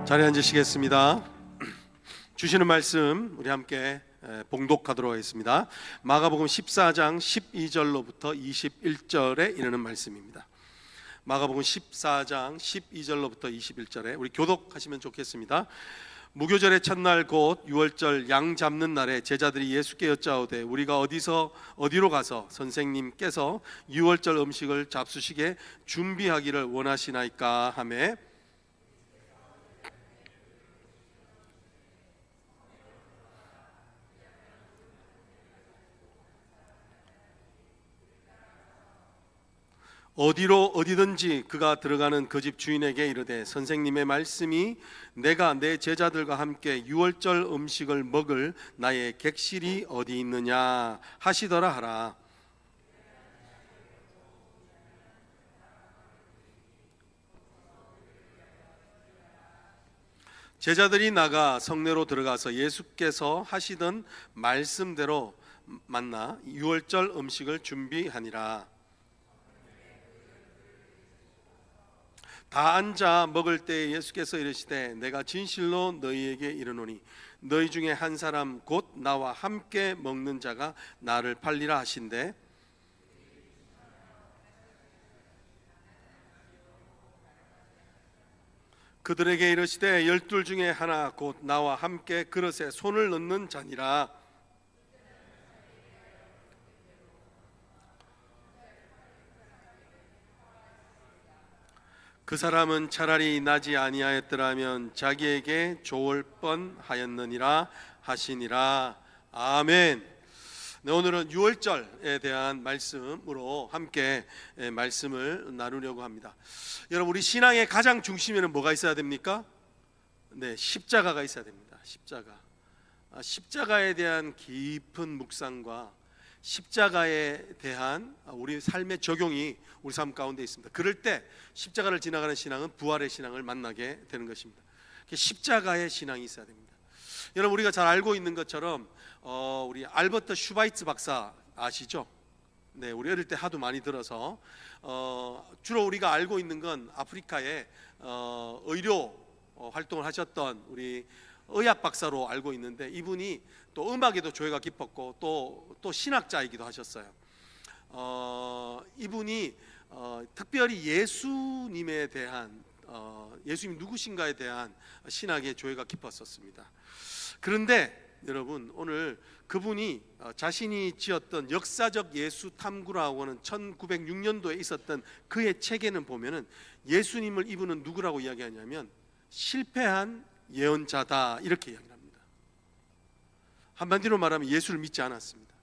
자리에 앉으시겠습니다. 주시는 말씀 우리 함께 봉독하도록 하겠습니다. 마가복음 14장 12절로부터 21절에 이르는 말씀입니다. 마가복음 14장 12절로부터 21절에 우리 교독하시면 좋겠습니다. 무교절의 첫날 곧 유월절 양 잡는 날에 제자들이 예수께 여짜오되 우리가 어디로 가서 선생님께서 유월절 음식을 잡수시게 준비하기를 원하시나이까 하매 어디든지 그가 들어가는 그 집 주인에게 이르되 선생님의 말씀이 내가 내 제자들과 함께 유월절 음식을 먹을 나의 객실이 어디 있느냐 하시더라 하라. 제자들이 나가 성내로 들어가서 예수께서 하시던 말씀대로 만나 유월절 음식을 준비하니라. 다 앉아 먹을 때에 예수께서 이르시되 내가 진실로 너희에게 이르노니 너희 중에 한 사람 곧 나와 함께 먹는 자가 나를 팔리라 하신대 그들에게 이르시되 12 중에 하나 곧 나와 함께 그릇에 손을 넣는 자니라. 그 사람은 차라리 나지 아니하였더라면 자기에게 좋을 뻔하였느니라 하시니라. 아멘. 네, 오늘은 유월절에 대한 말씀으로 함께 말씀을 나누려고 합니다. 여러분, 우리 신앙의 가장 중심에는 뭐가 있어야 됩니까? 네, 십자가가 있어야 됩니다. 십자가에 대한 깊은 묵상과 십자가에 대한 우리 삶의 적용이 우리 삶 가운데 있습니다. 그럴 때 십자가를 지나가는 신앙은 부활의 신앙을 만나게 되는 것입니다. 십자가의 신앙이 있어야 됩니다. 여러분, 우리가 잘 알고 있는 것처럼 우리 알버트 슈바이츠 박사 아시죠? 네, 우리 어릴 때 하도 많이 들어서 주로 우리가 알고 있는 건 아프리카에 의료 활동을 하셨던 우리 의학 박사로 알고 있는데 이분이 또 음악에도 조예가 깊었고 또 신학자이기도 하셨어요. 이분이 특별히 예수님에 대한 예수님 누구신가에 대한 신학의 조예가 깊었었습니다. 그런데 여러분, 오늘 그분이 자신이 지었던 역사적 예수 탐구라고 하는 1906년도에 있었던 그의 책에는 보면은 예수님을 이분은 누구라고 이야기하냐면 실패한 예언자다 이렇게 이야기합니다. 한마디로 말하면 예수를 믿지 않았습니다.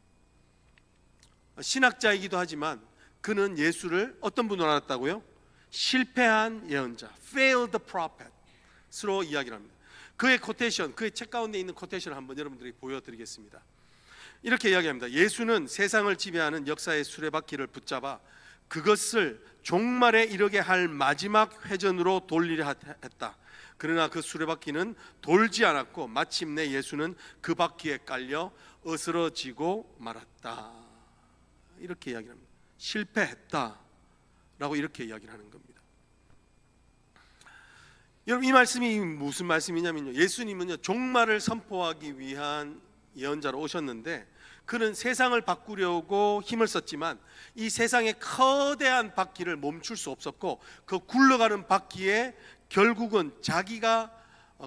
신학자이기도 하지만 그는 예수를 어떤 분으로 알았다고요? 실패한 예언자, failed prophet으로 이야기를 합니다. 그의 코테이션, 그의 책 가운데 있는 코테이션을 한번 여러분들이 보여드리겠습니다. 이렇게 이야기합니다. 예수는 세상을 지배하는 역사의 수레바퀴를 붙잡아 그것을 종말에 이르게 할 마지막 회전으로 돌리려 했다. 그러나 그 수레바퀴는 돌지 않았고 마침내 예수는 그 바퀴에 깔려 으스러지고 말았다. 이렇게 이야기합니다. 실패했다라고 이렇게 이야기를 하는 겁니다. 여러분, 이 말씀이 무슨 말씀이냐면요, 예수님은요 종말을 선포하기 위한 예언자로 오셨는데 그는 세상을 바꾸려고 힘을 썼지만 이 세상의 거대한 바퀴를 멈출 수 없었고 그 굴러가는 바퀴에 결국은 자기가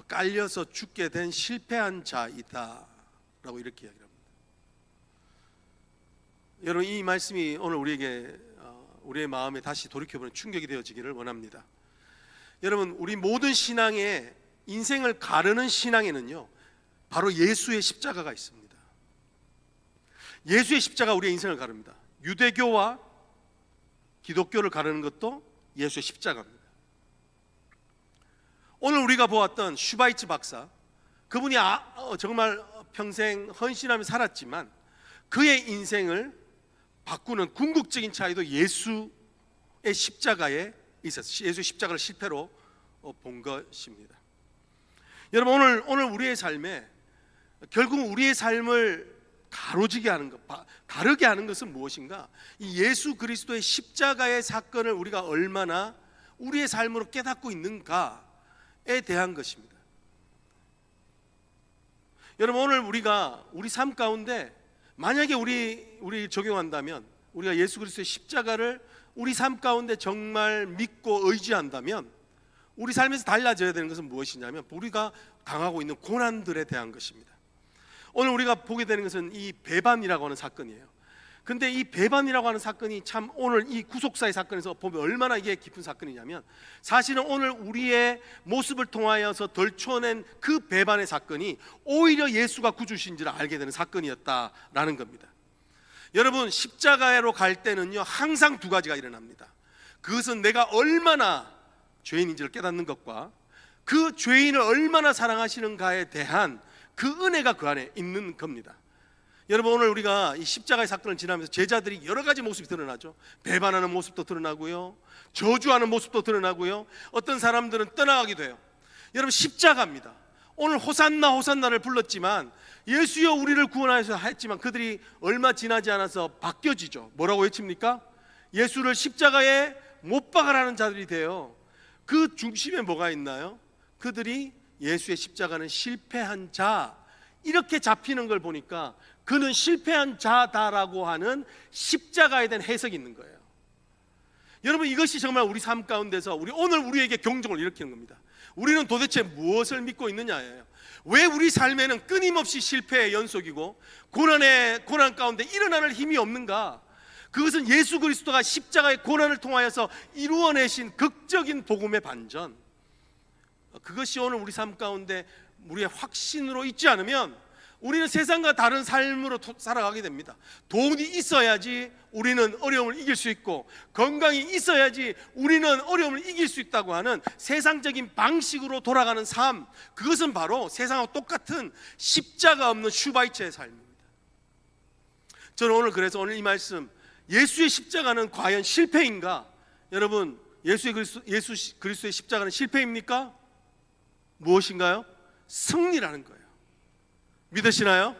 깔려서 죽게 된 실패한 자이다 라고 이렇게 이야기합니다. 여러분, 이 말씀이 오늘 우리의 마음에 다시 돌이켜보는 충격이 되어지기를 원합니다. 여러분, 우리 모든 신앙의 인생을 가르는 신앙에는요 바로 예수의 십자가가 있습니다. 예수의 십자가 우리의 인생을 가릅니다. 유대교와 기독교를 가르는 것도 예수의 십자가입니다. 오늘 우리가 보았던 슈바이츠 박사, 그분이 정말 평생 헌신하며 살았지만 그의 인생을 바꾸는 궁극적인 차이도 예수의 십자가에 있었어요. 예수의 십자가를 실패로 본 것입니다. 여러분, 오늘 우리의 삶에 결국 우리의 삶을 가로지게 하는 것, 다르게 하는 것은 무엇인가? 이 예수 그리스도의 십자가의 사건을 우리가 얼마나 우리의 삶으로 깨닫고 있는가, 대한 것입니다. 여러분, 오늘 우리가 우리 삶 가운데 만약에 우리 적용한다면, 우리가 예수 그리스도의 십자가를 우리 삶 가운데 정말 믿고 의지한다면 우리 삶에서 달라져야 되는 것은 무엇이냐면 우리가 당하고 있는 고난들에 대한 것입니다. 오늘 우리가 보게 되는 것은 이 배반이라고 하는 사건이에요. 근데 이 배반이라고 하는 사건이 참 오늘 이 구속사의 사건에서 보면 얼마나 이게 깊은 사건이냐면, 사실은 오늘 우리의 모습을 통하여서 덜쳐낸 그 배반의 사건이 오히려 예수가 구주신지를 알게 되는 사건이었다라는 겁니다. 여러분, 십자가로 갈 때는요 항상 두 가지가 일어납니다. 그것은 내가 얼마나 죄인인지를 깨닫는 것과 그 죄인을 얼마나 사랑하시는가에 대한 그 은혜가 그 안에 있는 겁니다. 여러분, 오늘 우리가 이 십자가의 사건을 지나면서 제자들이 여러 가지 모습이 드러나죠. 배반하는 모습도 드러나고요, 저주하는 모습도 드러나고요, 어떤 사람들은 떠나가기도 해요. 여러분, 십자가입니다. 오늘 호산나 호산나를 불렀지만, 예수여 우리를 구원하여서 했지만 그들이 얼마 지나지 않아서 바뀌어지죠. 뭐라고 외칩니까? 예수를 십자가에 못 박아라는 자들이 돼요. 그 중심에 뭐가 있나요? 그들이 예수의 십자가는 실패한 자, 이렇게 잡히는 걸 보니까 그는 실패한 자다라고 하는 십자가에 대한 해석이 있는 거예요. 여러분, 이것이 정말 우리 삶 가운데서 오늘 우리에게 경종을 일으키는 겁니다. 우리는 도대체 무엇을 믿고 있느냐예요. 왜 우리 삶에는 끊임없이 실패의 연속이고 고난 가운데 일어나는 힘이 없는가? 그것은 예수 그리스도가 십자가의 고난을 통하여서 이루어내신 극적인 복음의 반전, 그것이 오늘 우리 삶 가운데 우리의 확신으로 있지 않으면 우리는 세상과 다른 삶으로 살아가게 됩니다. 돈이 있어야지 우리는 어려움을 이길 수 있고, 건강이 있어야지 우리는 어려움을 이길 수 있다고 하는 세상적인 방식으로 돌아가는 삶, 그것은 바로 세상하고 똑같은 십자가 없는 슈바이처의 삶입니다. 저는 오늘 그래서 오늘 이 말씀, 예수의 십자가는 과연 실패인가? 여러분, 예수 그리스도의 십자가는 실패입니까? 무엇인가요? 승리라는 거예요. 믿으시나요?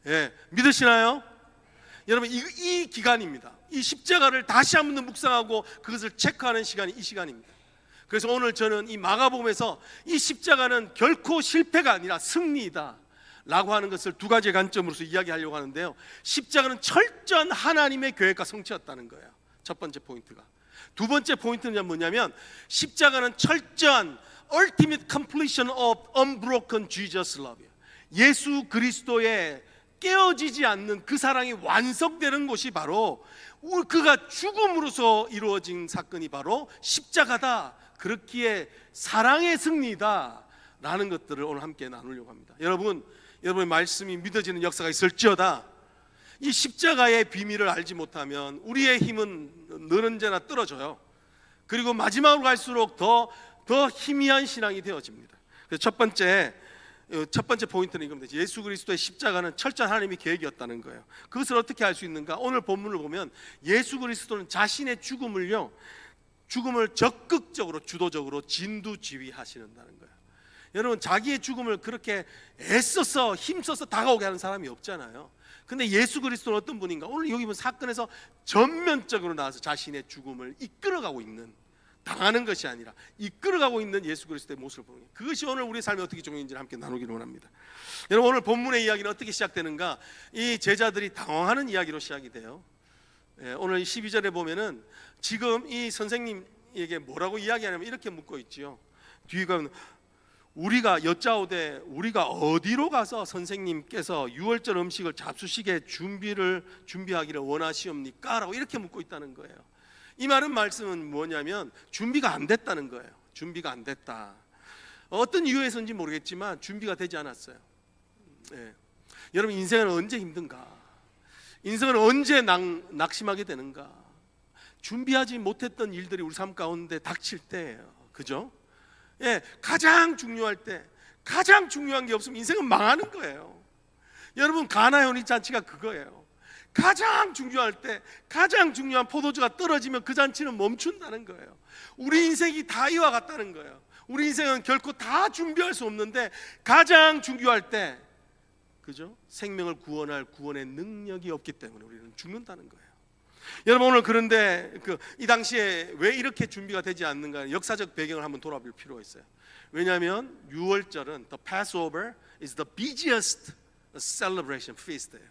예, 믿으시나요? 여러분, 이 기간입니다. 이 십자가를 다시 한번 묵상하고 그것을 체크하는 시간이 이 시간입니다. 그래서 오늘 저는 이 마가복음에서 이 십자가는 결코 실패가 아니라 승리이다 라고 하는 것을 두 가지 관점으로서 이야기하려고 하는데요, 십자가는 철저한 하나님의 계획과 성취였다는 거예요. 첫 번째 포인트가. 두 번째 포인트는 뭐냐면, 십자가는 철저한 ultimate completion of unbroken Jesus love, 예수 그리스도의 깨어지지 않는 그 사랑이 완성되는 곳이 바로 그가 죽음으로서 이루어진 사건이 바로 십자가다, 그렇기에 사랑의 승리다 라는 것들을 오늘 함께 나누려고 합니다. 여러분의 말씀이 믿어지는 역사가 있을지어다, 이 십자가의 비밀을 알지 못하면 우리의 힘은 늘 언제나 떨어져요. 그리고 마지막으로 갈수록 더 희미한 신앙이 되어집니다. 그래서 첫 번째 포인트는 이겁니다. 예수 그리스도의 십자가는 철저한 하나님의 계획이었다는 거예요. 그것을 어떻게 알 수 있는가? 오늘 본문을 보면 예수 그리스도는 자신의 죽음을 적극적으로 주도적으로 진두지휘하시는다는 거예요. 여러분, 자기의 죽음을 그렇게 애써서 힘써서 다가오게 하는 사람이 없잖아요. 근데 예수 그리스도는 어떤 분인가? 오늘 여기 보면 사건에서 전면적으로 나와서 자신의 죽음을 이끌어가고 있는, 당하는 것이 아니라 이끌어가고 있는 예수 그리스도의 모습을 보는 거예요. 그것이 오늘 우리의 삶에 어떻게 적용인지를 함께 나누기를 원합니다. 여러분, 오늘 본문의 이야기는 어떻게 시작되는가? 이 제자들이 당황하는 이야기로 시작이 돼요. 오늘 12절에 보면은 지금 이 선생님에게 뭐라고 이야기하냐면 이렇게 묻고 있지요. 뒤에 가면 우리가 여짜오되 우리가 어디로 가서 선생님께서 유월절 음식을 잡수시게 준비하기를 원하시옵니까? 라고 이렇게 묻고 있다는 거예요. 이 말씀은 뭐냐면 준비가 안 됐다는 거예요. 준비가 안 됐다. 어떤 이유에서인지 모르겠지만 준비가 되지 않았어요. 여러분, 인생은 언제 힘든가? 인생은 언제 낙심하게 되는가? 준비하지 못했던 일들이 우리 삶 가운데 닥칠 때예요. 그죠? 가장 중요할 때 가장 중요한 게 없으면 인생은 망하는 거예요. 여러분, 가나 혼인잔치가 그거예요. 가장 중요할 때 가장 중요한 포도주가 떨어지면 그 잔치는 멈춘다는 거예요. 우리 인생이 다 이와 같다는 거예요. 우리 인생은 결코 다 준비할 수 없는데 가장 중요할 때, 그죠? 생명을 구원할 구원의 능력이 없기 때문에 우리는 죽는다는 거예요. 여러분 오늘 그런데 이 당시에 왜 이렇게 준비가 되지 않는가 역사적 배경을 한번 돌아볼 필요가 있어요. 왜냐하면 유월절은 The Passover is the busiest celebration feast예요.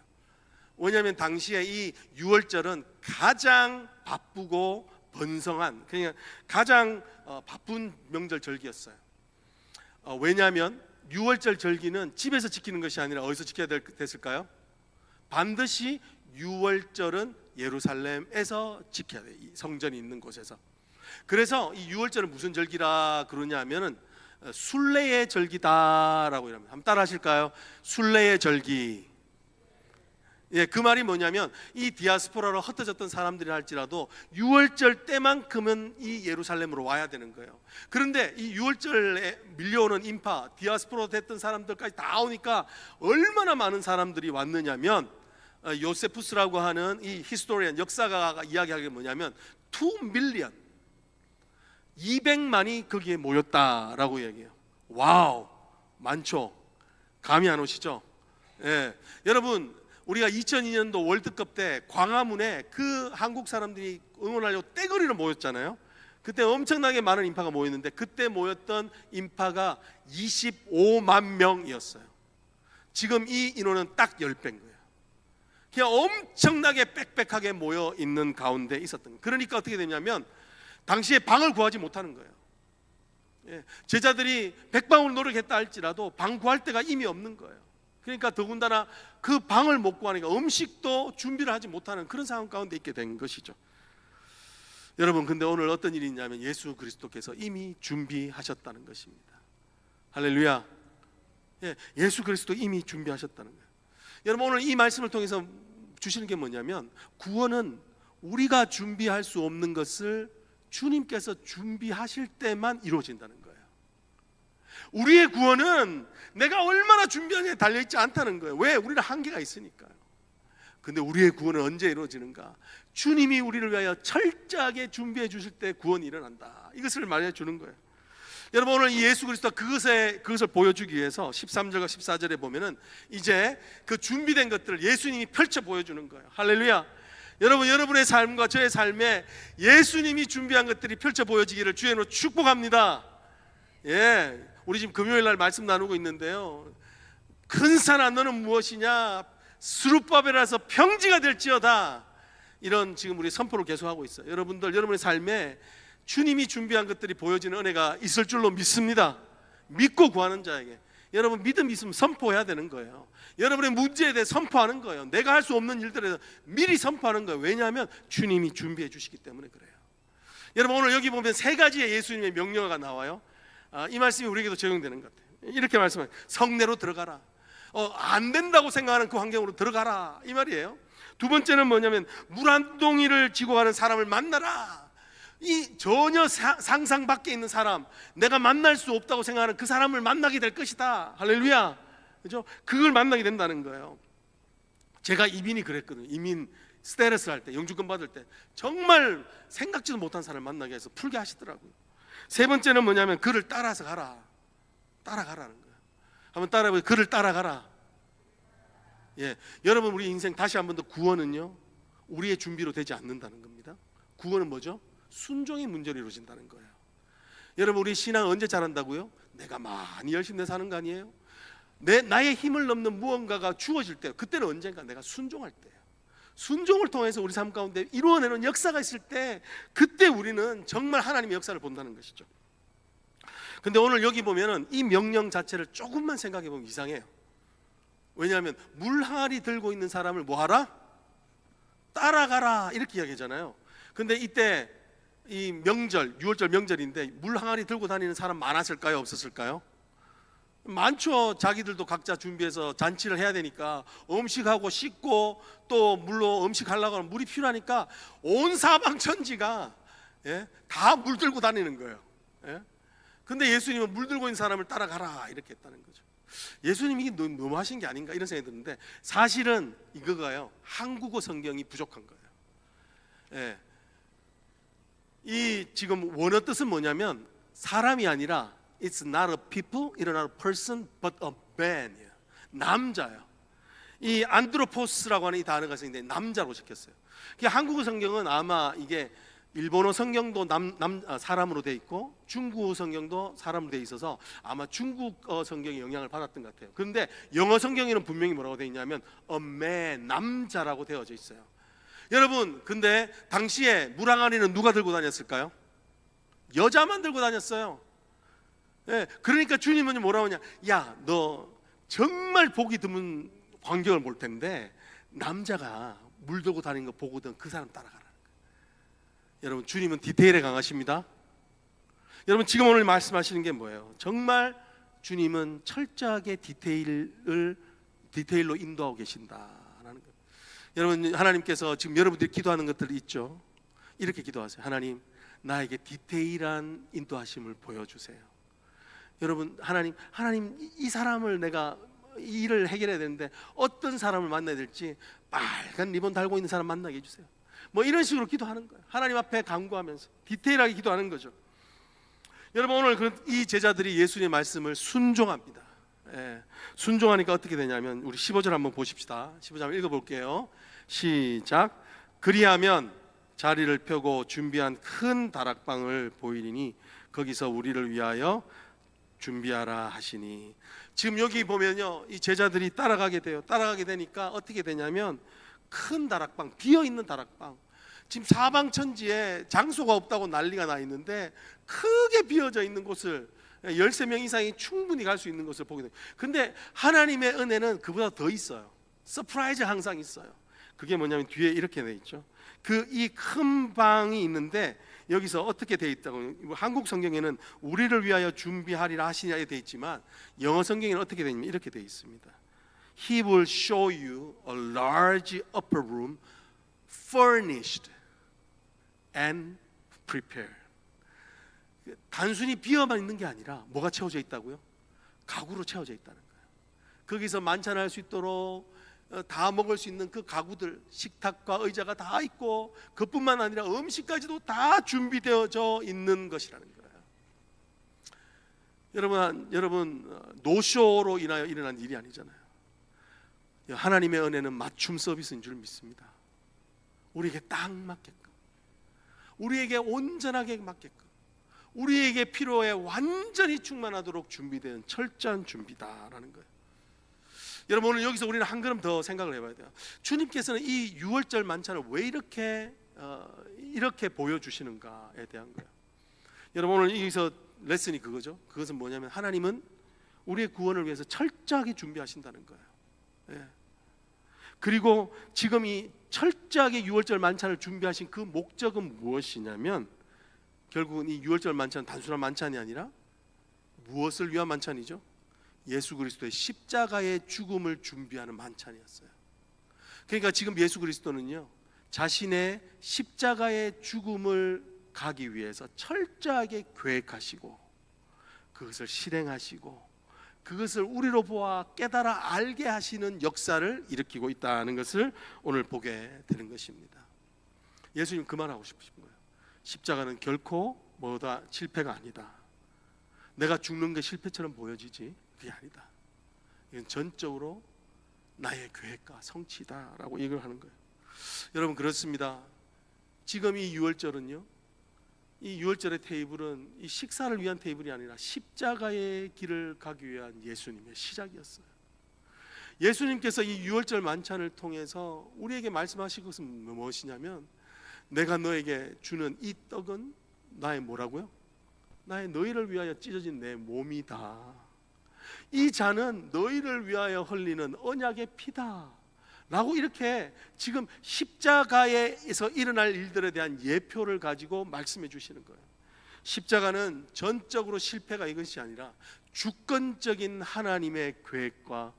왜냐하면 당시에 이 유월절은 가장 바쁘고 번성한 그냥 가장 바쁜 명절 절기였어요. 왜냐하면 유월절 절기는 집에서 지키는 것이 아니라 어디서 지켜야 됐을까요? 반드시 유월절은 예루살렘에서 지켜야 돼요. 성전이 있는 곳에서. 그래서 이 유월절은 무슨 절기라 그러냐 하면은 순례의 절기다라고 이랍니다. 한번 따라 하실까요? 순례의 절기. 예, 그 말이 뭐냐면 이 디아스포라로 흩어졌던 사람들이 할지라도 유월절 때만큼은 이 예루살렘으로 와야 되는 거예요. 그런데 이 유월절에 밀려오는 인파, 디아스포라 됐던 사람들까지 다 오니까 얼마나 많은 사람들이 왔느냐면 요세푸스라고 하는 이 히스토리언 역사가가 이야기하는 게 뭐냐면 2 밀리언 200만이 거기에 모였다라고 얘기해요. 와우, 많죠. 감이 안 오시죠? 예, 여러분 우리가 2002년도 월드컵 때 광화문에 그 한국 사람들이 응원하려고 떼거리로 모였잖아요. 그때 엄청나게 많은 인파가 모였는데 그때 모였던 인파가 25만 명이었어요. 지금 이 인원은 딱 10배인 거예요. 그냥 엄청나게 빽빽하게 모여 있는 가운데 있었던 거예요. 그러니까 어떻게 되냐면 당시에 방을 구하지 못하는 거예요. 예, 제자들이 백방으로 노력했다 할지라도 방 구할 데가 이미 없는 거예요. 그러니까 더군다나 그 방을 못 구하니까 음식도 준비를 하지 못하는 그런 상황 가운데 있게 된 것이죠. 여러분 근데 오늘 어떤 일이 있냐면 예수 그리스도께서 이미 준비하셨다는 것입니다. 할렐루야. 예, 예수 그리스도 이미 준비하셨다는 거예요. 여러분 오늘 이 말씀을 통해서 주시는 게 뭐냐면 구원은 우리가 준비할 수 없는 것을 주님께서 준비하실 때만 이루어진다는 거예요. 우리의 구원은 내가 얼마나 준비하냐에 달려있지 않다는 거예요. 왜? 우리는 한계가 있으니까요. 근데 우리의 구원은 언제 이루어지는가? 주님이 우리를 위하여 철저하게 준비해 주실 때 구원이 일어난다. 이것을 말해 주는 거예요. 여러분 오늘 이 예수 그리스도가 그것을 보여주기 위해서 13절과 14절에 보면은 이제 그 준비된 것들을 예수님이 펼쳐 보여주는 거예요. 할렐루야. 여러분 여러분의 삶과 저의 삶에 예수님이 준비한 것들이 펼쳐 보여지기를 주의 이름으로 축복합니다. 예, 우리 지금 금요일 날 말씀 나누고 있는데요. 큰 산아 너는 무엇이냐? 스룹바벨에서 평지가 될지어다. 이런 지금 우리 선포를 계속하고 있어요. 여러분들 여러분의 삶에 주님이 준비한 것들이 보여지는 은혜가 있을 줄로 믿습니다. 믿고 구하는 자에게 여러분 믿음 있으면 선포해야 되는 거예요. 여러분의 문제에 대해 선포하는 거예요. 내가 할 수 없는 일들에 대해서 미리 선포하는 거예요. 왜냐하면 주님이 준비해 주시기 때문에 그래요. 여러분 오늘 여기 보면 세 가지의 예수님의 명령어가 나와요. 이 말씀이 우리에게도 적용되는 것 같아요. 이렇게 말씀해요. 성내로 들어가라. 안 된다고 생각하는 그 환경으로 들어가라 이 말이에요. 두 번째는 뭐냐면 물 한 동이를 지고 가는 사람을 만나라. 이 전혀 상상 밖에 있는 사람, 내가 만날 수 없다고 생각하는 그 사람을 만나게 될 것이다. 할렐루야. 그죠? 그걸 만나게 된다는 거예요. 제가 이민이 그랬거든요. 이민 스테레스 할 때, 영주권 받을 때 정말 생각지도 못한 사람을 만나게 해서 풀게 하시더라고요. 세 번째는 뭐냐면 그를 따라서 가라. 따라가라는 거예요. 한번 따라해보세요. 그를 따라가라. 예, 여러분 우리 인생 다시 한 번 더 구원은요 우리의 준비로 되지 않는다는 겁니다. 구원은 뭐죠? 순종의 문제로 이루어진다는 거예요. 여러분 우리 신앙 언제 자란다고요? 내가 많이 열심히 내서 사는 거 아니에요? 나의 힘을 넘는 무언가가 주어질 때, 그때는 언젠가 내가 순종할 때예요. 순종을 통해서 우리 삶 가운데 이루어내는 역사가 있을 때 그때 우리는 정말 하나님의 역사를 본다는 것이죠. 근데 오늘 여기 보면은 이 명령 자체를 조금만 생각해 보면 이상해요. 왜냐하면 물 항아리 들고 있는 사람을 뭐하라? 따라가라 이렇게 이야기하잖아요. 근데 이때 이 명절, 6월절 명절인데 물 항아리 들고 다니는 사람 많았을까요? 없었을까요? 많죠. 자기들도 각자 준비해서 잔치를 해야 되니까 음식하고 씻고 또 물로 음식하려고 하면 물이 필요하니까 온 사방천지가 다 물 들고 다니는 거예요. 근데 예수님은 물 들고 있는 사람을 따라가라 이렇게 했다는 거죠. 예수님이 이게 너무 하신 게 아닌가 이런 생각이 드는데 사실은 이거가요 한국어 성경이 부족한 거예요. 이 지금 원어 뜻은 뭐냐면 사람이 아니라 It's not a people, it's not a person, but a man. 남자예요. 이 안드로포스라고 하는 이 단어가 생긴데 남자로 적혔어요. 한국어 성경은 아마 이게 일본어 성경도 사람으로 돼 있고 중국어 성경도 사람으로 돼 있어서 아마 중국어 성경의 영향을 받았던 것 같아요. 그런데 영어 성경에는 분명히 뭐라고 돼 있냐면 a man, 남자라고 되어져 있어요. 여러분, 근데 당시에 물항아리는 누가 들고 다녔을까요? 여자만 들고 다녔어요. 예, 그러니까 주님은 뭐라고 하냐, 야, 너 정말 보기 드문 광경을 볼 텐데 남자가 물 들고 다니는 거 보거든 그 사람 따라가라는 거예요. 여러분, 주님은 디테일에 강하십니다. 여러분, 지금 오늘 말씀하시는 게 뭐예요? 정말 주님은 철저하게 디테일로 인도하고 계신다라는 거예요. 여러분, 하나님께서 지금 여러분들이 기도하는 것들이 있죠. 이렇게 기도하세요. 하나님, 나에게 디테일한 인도하심을 보여주세요. 여러분, 하나님 이 사람을 내가 이 일을 해결해야 되는데 어떤 사람을 만나야 될지 빨간 리본 달고 있는 사람 만나게 해주세요. 뭐 이런 식으로 기도하는 거예요. 하나님 앞에 간구하면서 디테일하게 기도하는 거죠. 여러분, 오늘 이 제자들이 예수님의 말씀을 순종합니다. 예, 순종하니까 어떻게 되냐면 우리 15절 한번 보십시다. 15절 읽어볼게요. 시작. 그리하면 자리를 펴고 준비한 큰 다락방을 보이리니 거기서 우리를 위하여 준비하라 하시니. 지금 여기 보면요, 이 제자들이 따라가게 돼요. 따라가게 되니까 어떻게 되냐면 큰 다락방, 비어있는 다락방, 지금 사방천지에 장소가 없다고 난리가 나 있는데 크게 비어져 있는 곳을 13명 이상이 충분히 갈 수 있는 것을 보게 돼요. 근데 하나님의 은혜는 그보다 더 있어요. 서프라이즈 항상 있어요. 그게 뭐냐면 뒤에 이렇게 돼 있죠. 이 큰 방이 있는데 여기서 어떻게 돼 있다고, 한국 성경에는 우리를 위하여 준비하리라 하시냐에 돼 있지만 영어 성경에는 어떻게 되냐면 이렇게 돼 있습니다. He will show you a large upper room furnished and prepared. 단순히 비어만 있는 게 아니라 뭐가 채워져 있다고요? 가구로 채워져 있다는 거예요. 거기서 만찬할 수 있도록 다 먹을 수 있는 그 가구들, 식탁과 의자가 다 있고 그뿐만 아니라 음식까지도 다 준비되어져 있는 것이라는 거예요. 여러분 노쇼로 인하여 일어난 일이 아니잖아요. 하나님의 은혜는 맞춤 서비스인 줄 믿습니다. 우리에게 딱 맞게끔, 우리에게 온전하게 맞게끔, 우리에게 필요에 완전히 충만하도록 준비된 철저한 준비다라는 거예요. 여러분, 오늘 여기서 우리는 한 걸음 더 생각을 해봐야 돼요. 주님께서는 이 유월절 만찬을 왜 이렇게 보여주시는가에 대한 거예요. 여러분, 오늘 여기서 레슨이 그거죠. 그것은 뭐냐면 하나님은 우리의 구원을 위해서 철저하게 준비하신다는 거예요. 예. 그리고 지금 이 철저하게 유월절 만찬을 준비하신 그 목적은 무엇이냐면 결국은 이 유월절 만찬은 단순한 만찬이 아니라 무엇을 위한 만찬이죠? 예수 그리스도의 십자가의 죽음을 준비하는 만찬이었어요. 그러니까 지금 예수 그리스도는요, 자신의 십자가의 죽음을 가기 위해서 철저하게 계획하시고 그것을 실행하시고 그것을 우리로 보아 깨달아 알게 하시는 역사를 일으키고 있다는 것을 오늘 보게 되는 것입니다. 예수님 그 말하고 싶으신 거예요. 십자가는 결코 뭐다 실패가 아니다. 내가 죽는 게 실패처럼 보여지지 그게 아니다. 이건 전적으로 나의 계획과 성취다라고 얘기를 하는 거예요. 여러분, 그렇습니다. 지금 이 유월절은요, 이 유월절의 테이블은 이 식사를 위한 테이블이 아니라 십자가의 길을 가기 위한 예수님의 시작이었어요. 예수님께서 이 유월절 만찬을 통해서 우리에게 말씀하신 것은 무엇이냐면 내가 너에게 주는 이 떡은 나의 뭐라고요? 나의 너희를 위하여 찢어진 내 몸이다. 이 잔은 너희를 위하여 흘리는 언약의 피다 라고 이렇게 지금 십자가에서 일어날 일들에 대한 예표를 가지고 말씀해 주시는 거예요. 십자가는 전적으로 실패가 이것이 아니라 주권적인 하나님의 계획과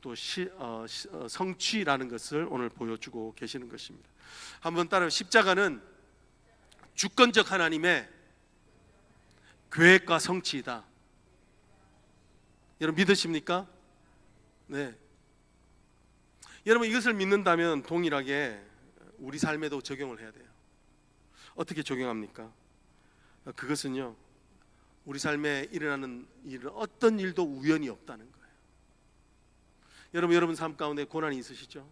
또 성취라는 것을 오늘 보여주고 계시는 것입니다. 한번 따라요. 십자가는 주권적 하나님의 계획과 성취이다. 여러분 믿으십니까? 네. 여러분 이것을 믿는다면 동일하게 우리 삶에도 적용을 해야 돼요. 어떻게 적용합니까? 그것은요, 우리 삶에 일어나는 일은 어떤 일도 우연이 없다는 거예요. 여러분 삶 가운데 고난이 있으시죠?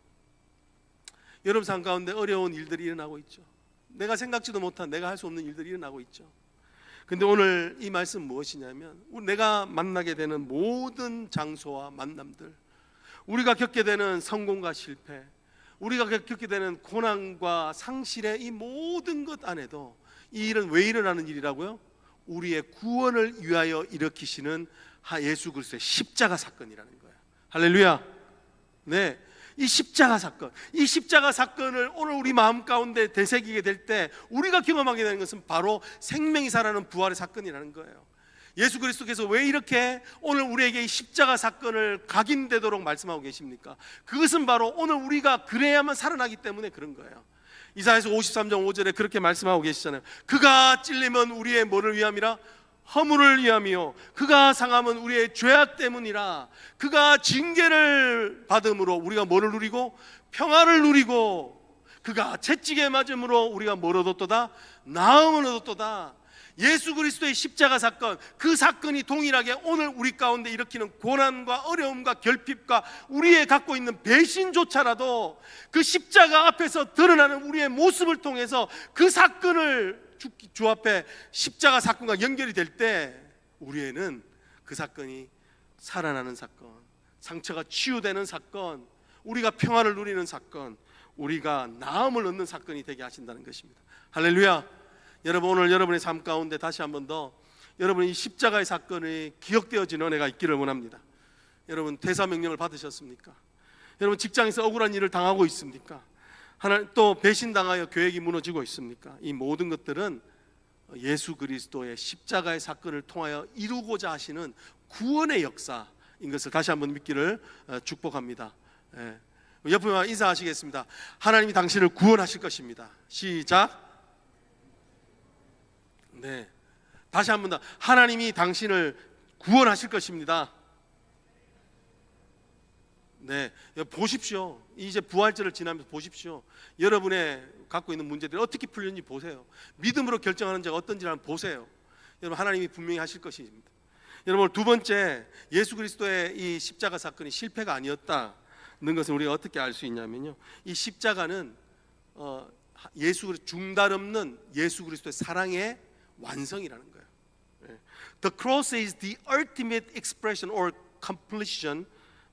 여러분 삶 가운데 어려운 일들이 일어나고 있죠. 내가 생각지도 못한, 내가 할 수 없는 일들이 일어나고 있죠. 근데 오늘 이 말씀 무엇이냐면, 내가 만나게 되는 모든 장소와 만남들, 우리가 겪게 되는 성공과 실패, 우리가 겪게 되는 고난과 상실의 이 모든 것 안에도 이 일은 왜 일어나는 일이라고요? 우리의 구원을 위하여 일으키시는 예수 그리스도의 십자가 사건이라는 거예요. 할렐루야. 네, 이 십자가 사건, 이 십자가 사건을 오늘 우리 마음 가운데 되새기게 될 때 우리가 경험하게 되는 것은 바로 생명이 살아나는 부활의 사건이라는 거예요. 예수 그리스도께서 왜 이렇게 오늘 우리에게 이 십자가 사건을 각인되도록 말씀하고 계십니까? 그것은 바로 오늘 우리가 그래야만 살아나기 때문에 그런 거예요. 이사야서 53장 5절에 그렇게 말씀하고 계시잖아요. 그가 찔림은 우리의 뭐를 위함이라? 허물을 위함이요, 그가 상함은 우리의 죄악 때문이라. 그가 징계를 받음으로 우리가 뭐를 누리고? 평화를 누리고, 그가 채찍에 맞음으로 우리가 뭘 얻었도다? 나음을 얻었도다. 예수 그리스도의 십자가 사건, 그 사건이 동일하게 오늘 우리 가운데 일으키는 고난과 어려움과 결핍과 우리의 갖고 있는 배신조차라도 그 십자가 앞에서 드러나는 우리의 모습을 통해서 그 사건을 주 앞에 십자가 사건과 연결이 될 때 우리에는 그 사건이 살아나는 사건, 상처가 치유되는 사건, 우리가 평화를 누리는 사건, 우리가 나음을 얻는 사건이 되게 하신다는 것입니다. 할렐루야. 여러분, 오늘 여러분의 삶 가운데 다시 한 번 더 여러분이 십자가의 사건이 기억되어지는 은혜가 있기를 원합니다. 여러분, 퇴사 명령을 받으셨습니까? 여러분, 직장에서 억울한 일을 당하고 있습니까? 하나 또 배신당하여 계획이 무너지고 있습니까? 이 모든 것들은 예수 그리스도의 십자가의 사건을 통하여 이루고자 하시는 구원의 역사인 것을 다시 한번 믿기를 축복합니다. 옆에 인사하시겠습니다. 하나님이 당신을 구원하실 것입니다. 시작. 네, 다시 한번 더. 하나님이 당신을 구원하실 것입니다. 네, 보십시오. 이제 부활절을 지나면서 보십시오. 여러분의 갖고 있는 문제들이 어떻게 풀렸는지 보세요. 믿음으로 결정하는 자가 어떤지 한번 보세요. 여러분, 하나님이 분명히 하실 것입니다. 여러분, 두 번째, 예수 그리스도의 이 십자가 사건이 실패가 아니었다는 것을 우리가 어떻게 알 수 있냐면요, 이 십자가는 중단 없는 예수 그리스도의 사랑의 완성이라는 거예요. The cross is the ultimate expression or completion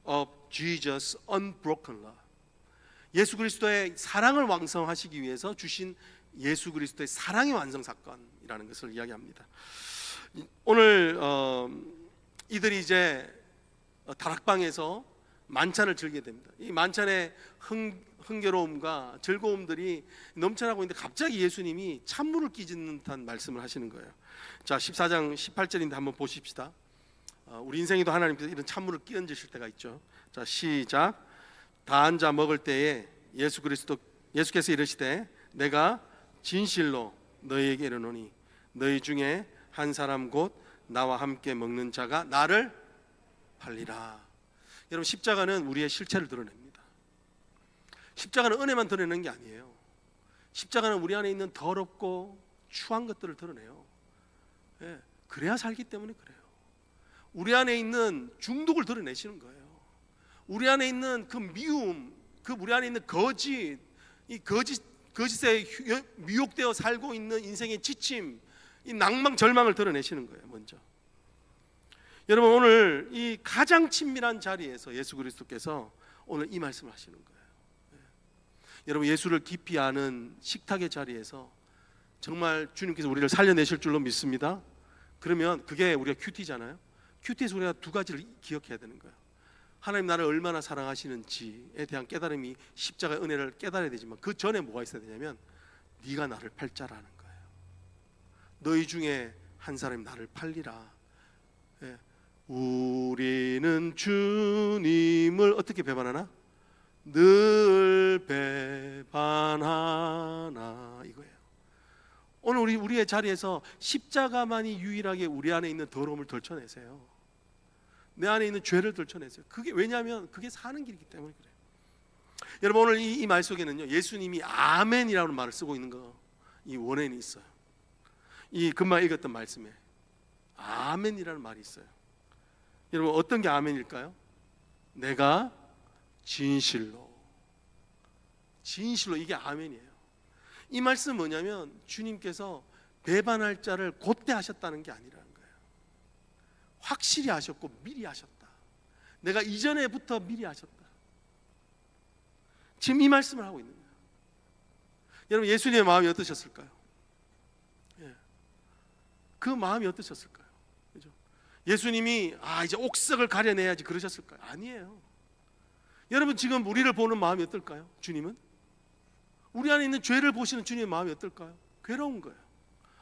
of Jesus' unbroken love. 예수 그리스도의 사랑을 완성하시기 위해서 주신 예수 그리스도의 사랑의 완성 사건이라는 것을 이야기합니다. 오늘 이들이 이제 다락방에서 만찬을 즐기게 됩니다. 이 만찬의 흥겨로움과 즐거움들이 넘쳐나고 있는데 갑자기 예수님이 찬물을 끼얹는 듯한 말씀을 하시는 거예요. 자, 14장 18절인데 한번 보십시다. 우리 인생에도 하나님께서 이런 찬물을 끼얹으실 때가 있죠. 자, 시작. 다 앉아 먹을 때에 예수께서 이르시되 내가 진실로 너희에게 이르노니 너희 중에 한 사람 곧 나와 함께 먹는 자가 나를 팔리라. 여러분, 십자가는 우리의 실체를 드러냅니다. 십자가는 은혜만 드러내는 게 아니에요. 십자가는 우리 안에 있는 더럽고 추한 것들을 드러내요. 그래야 살기 때문에 그래요. 우리 안에 있는 중독을 드러내시는 거예요. 우리 안에 있는 그 미움, 그 우리 안에 있는 거짓, 이 거짓에 미혹되어 살고 있는 인생의 지침, 이 낭망, 절망을 드러내시는 거예요. 먼저 여러분, 오늘 이 가장 친밀한 자리에서 예수 그리스도께서 오늘 이 말씀을 하시는 거예요. 여러분, 예수를 깊이 아는 식탁의 자리에서 정말 주님께서 우리를 살려내실 줄로 믿습니다. 그러면 그게 우리가 큐티잖아요. 큐티에서 우리가 두 가지를 기억해야 되는 거예요. 하나님 나를 얼마나 사랑하시는지에 대한 깨달음이 십자가의 은혜를 깨달아야 되지만 그 전에 뭐가 있어야 되냐면 네가 나를 팔 자라는 거예요. 너희 중에 한 사람이 나를 팔리라. 우리는 주님을 어떻게 배반하나? 늘 배반하나, 이거예요. 오늘 우리의 자리에서 십자가만이 유일하게 우리 안에 있는 더러움을 덜쳐내세요. 내 안에 있는 죄를 덜쳐내세요. 그게 왜냐하면 그게 사는 길이기 때문에 그래요. 여러분, 오늘 이 말 속에는요, 예수님이 아멘이라는 말을 쓰고 있는 거, 이 원인이 있어요. 이 금방 읽었던 말씀에 아멘이라는 말이 있어요. 여러분, 어떤 게 아멘일까요? 내가 진실로 진실로 이게 아멘이에요. 이 말씀 뭐냐면 주님께서 배반할 자를 곧대 하셨다는 게 아니라는 거예요. 확실히 하셨고 미리 하셨다. 내가 이전에부터 미리 하셨다. 지금 이 말씀을 하고 있는 거예요. 여러분, 예수님의 마음이 어떠셨을까요? 예. 그 마음이 어떠셨을까요? 그죠? 예수님이 이제 옥석을 가려내야지 그러셨을까요? 아니에요. 여러분, 지금 우리를 보는 마음이 어떨까요? 주님은 우리 안에 있는 죄를 보시는 주님의 마음이 어떨까요? 괴로운 거예요.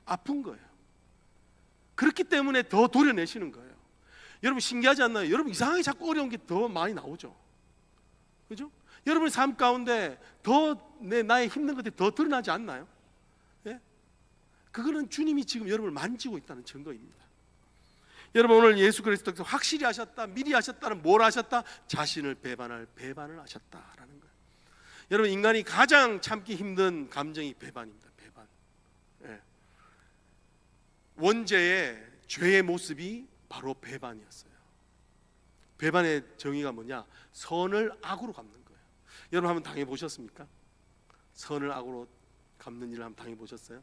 아픈 거예요. 그렇기 때문에 더 도려내시는 거예요. 여러분, 신기하지 않나요? 여러분, 이상하게 자꾸 어려운 게 더 많이 나오죠. 그죠? 여러분의 삶 가운데 더 나의 힘든 것들이 더 드러나지 않나요? 예? 그거는 주님이 지금 여러분을 만지고 있다는 증거입니다. 여러분, 오늘 예수 그리스도께서 확실히 하셨다, 미리 하셨다는 뭘 하셨다? 자신을 배반을 하셨다라는 거예요. 여러분, 인간이 가장 참기 힘든 감정이 배반입니다. 배반. 예. 원죄의 죄의 모습이 바로 배반이었어요. 배반의 정의가 뭐냐? 선을 악으로 갚는 거예요. 여러분, 한번 당해 보셨습니까? 선을 악으로 갚는 일을 한번 당해 보셨어요?